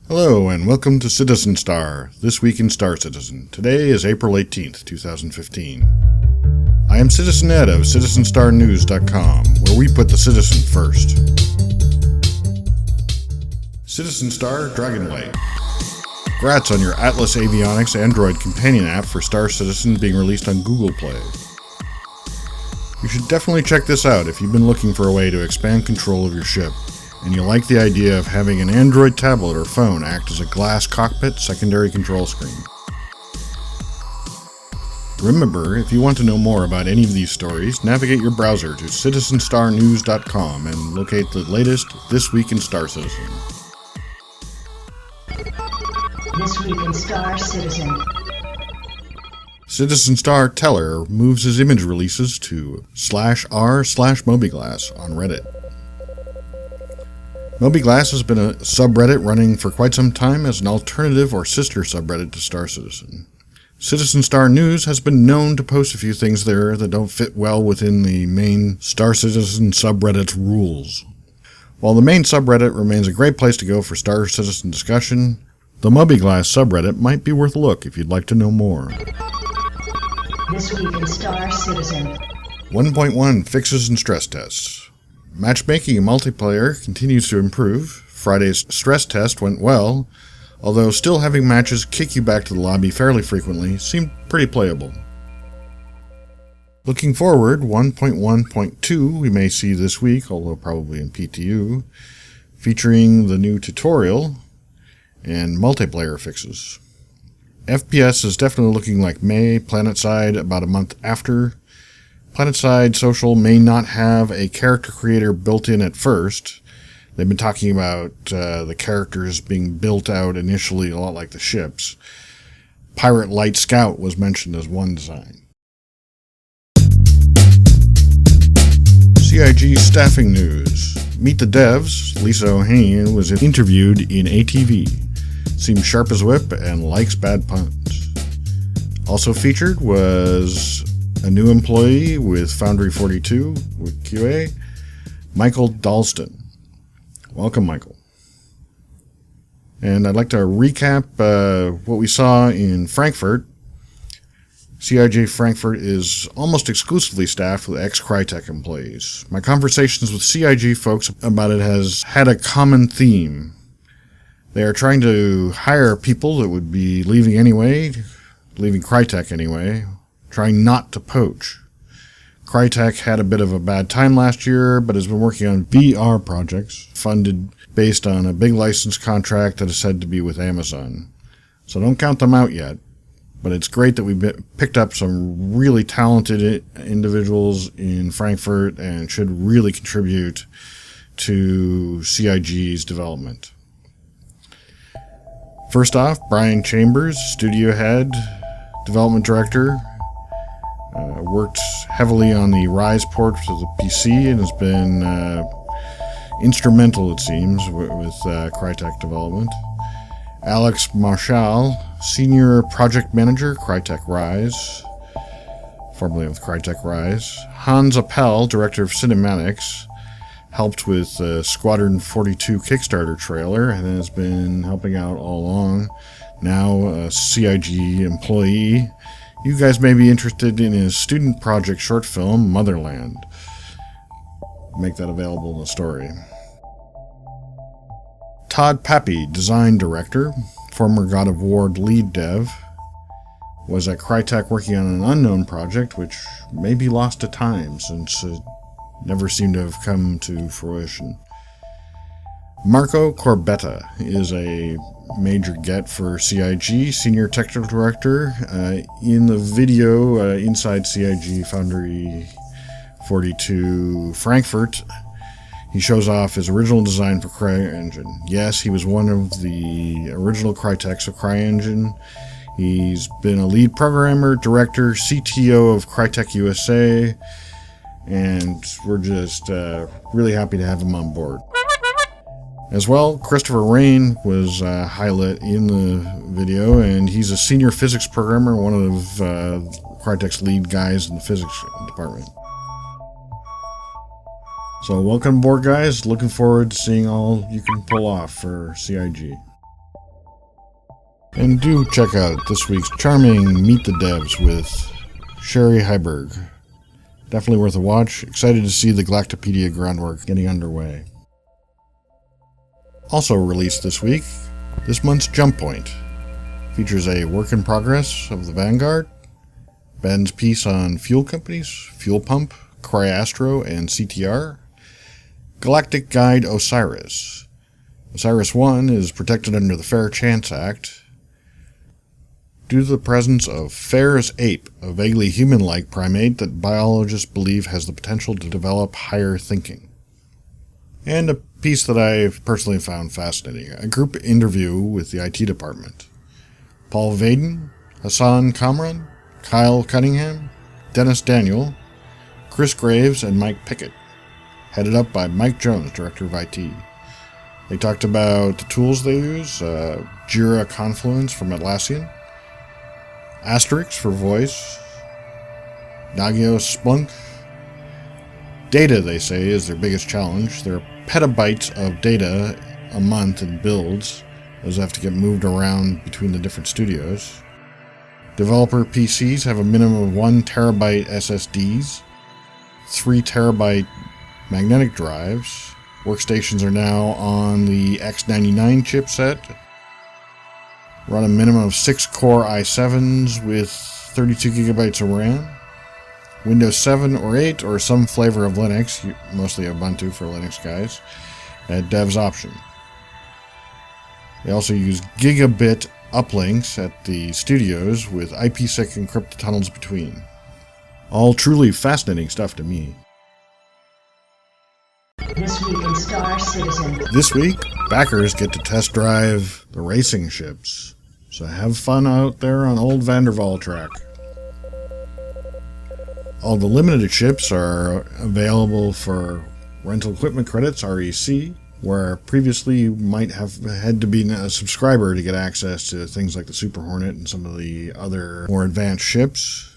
Hello and welcome to CZenStar, This Week in Star Citizen. Today is April 18th, 2015. I am Citizen Ed of CZenstarNews.com, where we put the citizen first. CZenstar Dragonlight. Congrats on your Atlas Avionics Android companion app for Star Citizen being released on Google Play. You should definitely check this out if you've been looking for a way to expand control of your ship, and you like the idea of having an Android tablet or phone act as a glass cockpit secondary control screen. Remember, if you want to know more about any of these stories, navigate your browser to CZenstarNews.com and locate the latest This Week in Star Citizen. This Week in Star Citizen. CZenStar Teller moves his image releases to /r/MobyGlass on Reddit. MobyGlass has been a subreddit running for quite some time as an alternative or sister subreddit to Star Citizen. CZenstar News has been known to post a few things there that don't fit well within the main Star Citizen subreddit's rules. While the main subreddit remains a great place to go for Star Citizen discussion, the MobyGlass subreddit might be worth a look if you'd like to know more. This Week in Star Citizen. 1.1 Fixes and Stress Tests. Matchmaking in multiplayer continues to improve. Friday's stress test went well, although still having matches kick you back to the lobby fairly frequently seemed pretty playable. Looking forward, 1.1.2 we may see this week, although probably in PTU, featuring the new tutorial and multiplayer fixes. FPS is definitely looking like May, PlanetSide about a month after. PlanetSide Social may not have a character creator built in at first. They've been talking about the characters being built out initially a lot like the ships. Pirate Light Scout was mentioned as one design. CIG staffing news. Meet the Devs. Lisa Ohanian was interviewed in ATV. Seems sharp as a whip and likes bad puns. Also featured was a new employee with Foundry 42 with QA, Michael Dalston. Welcome, Michael. And I'd like to recap what we saw in Frankfurt. CIJ Frankfurt is almost exclusively staffed with ex-Crytek employees. My conversations with CIG folks about it has had a common theme. They are trying to hire people that would be leaving Crytek anyway, trying not to poach. Crytek had a bit of a bad time last year, but has been working on VR projects, funded based on a big license contract that is said to be with Amazon. So don't count them out yet, but it's great that we picked up some really talented individuals in Frankfurt and should really contribute to CIG's development. First off, Brian Chambers, studio head, development director, worked heavily on the Rise port to the PC and has been instrumental, it seems, with Crytek development. Alex Marshall, senior project manager, Crytek Rise, formerly with Crytek Rise. Hans Appel, director of cinematics, helped with Squadron 42 Kickstarter trailer and has been helping out all along. Now a CIG employee. You guys may be interested in his student project short film, Motherland. Make that available in the story. Todd Pappy, design director, former God of War lead dev, was at Crytek working on an unknown project which may be lost to time since it never seemed to have come to fruition. Marco Corbetta is a major get for CIG, senior technical director. In the video inside CIG Foundry 42 Frankfurt, he shows off his original design for CryEngine. Yes, he was one of the original Crytek's of CryEngine. He's been a lead programmer, director, CTO of Crytek USA, and we're just really happy to have him on board. As well, Christopher Rain was highlighted in the video, and he's a senior physics programmer, one of Crytek's lead guys in the physics department. So welcome aboard, guys. Looking forward to seeing all you can pull off for CIG. And do check out this week's charming Meet the Devs with Sherry Heiberg. Definitely worth a watch. Excited to see the Galactopedia groundwork getting underway. Also released this week, this month's Jump Point. Features a work in progress of the Vanguard, Ben's piece on fuel companies, Fuel Pump, Cryastro, and CTR, Galactic Guide Osiris. Osiris-1 is protected under the Fair Chance Act due to the presence of Fair's ape, a vaguely human-like primate that biologists believe has the potential to develop higher thinking. And a piece that I've personally found fascinating, a group interview with the IT department. Paul Vaden, Hassan Kamran, Kyle Cunningham, Dennis Daniel, Chris Graves, and Mike Pickett. Headed up by Mike Jones, Director of IT. They talked about the tools they use, Jira Confluence from Atlassian, Asterix for voice, Nagios Splunk. Data, they say, is their biggest challenge. There are petabytes of data a month in builds. Those have to get moved around between the different studios. Developer PCs have a minimum of 1 terabyte SSDs, 3 terabyte magnetic drives. Workstations are now on the X99 chipset. Run a minimum of 6 core i7s with 32 gigabytes of RAM. Windows 7 or 8 or some flavor of Linux, mostly Ubuntu for Linux guys, at dev's option. They also use gigabit uplinks at the studios with IPsec encrypted tunnels between. All truly fascinating stuff to me. This week in Star Citizen. This week, backers get to test drive the racing ships. So have fun out there on old Vanderval track. All the limited ships are available for rental equipment credits, REC, where previously you might have had to be a subscriber to get access to things like the Super Hornet and some of the other more advanced ships.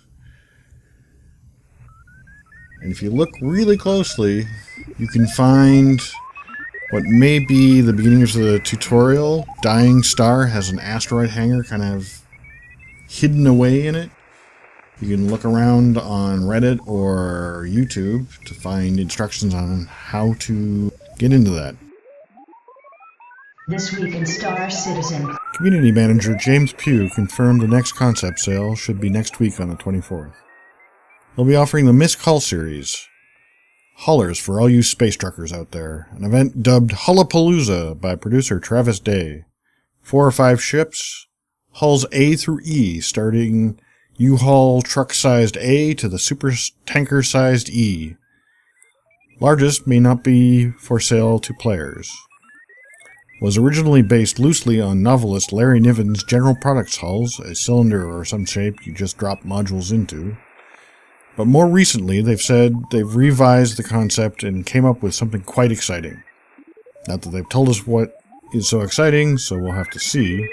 And if you look really closely, you can find what may be the beginnings of the tutorial. Dying Star has an asteroid hangar kind of hidden away in it. You can look around on Reddit or YouTube to find instructions on how to get into that. This week in Star Citizen. Community manager James Pugh confirmed the next concept sale should be next week on the 24th. They'll be offering the Missed Hull series. Hullers for all you space truckers out there. An event dubbed Hullapalooza by producer Travis Day. 4 or 5 ships. Hulls A through E, starting U-Haul truck-sized A to the super tanker-sized E. Largest may not be for sale to players. Was originally based loosely on novelist Larry Niven's General Products hulls, a cylinder or some shape you just drop modules into. But more recently, they've said they've revised the concept and came up with something quite exciting. Not that they've told us what is so exciting, so we'll have to see.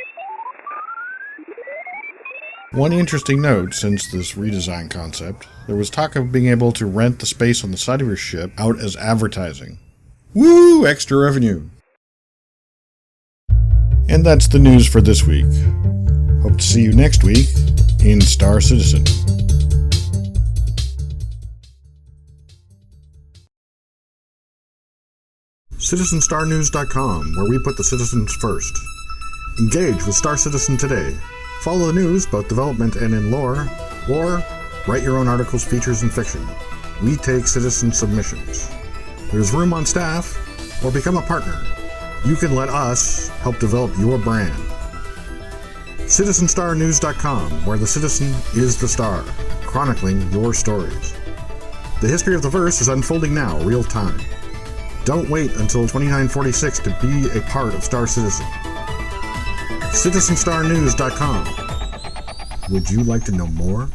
One interesting note since this redesign concept, there was talk of being able to rent the space on the side of your ship out as advertising. Woo! Extra revenue! And that's the news for this week. Hope to see you next week in Star Citizen. CZenStarNews.com, where we put the citizens first. Engage with Star Citizen today. Follow the news, both development and in lore, or write your own articles, features, and fiction. We take citizen submissions. There's room on staff, or become a partner. You can let us help develop your brand. CZenStarNews.com, where the citizen is the star, chronicling your stories. The history of the verse is unfolding now, real time. Don't wait until 2946 to be a part of Star Citizen. CZenStarNews.com. Would you like to know more?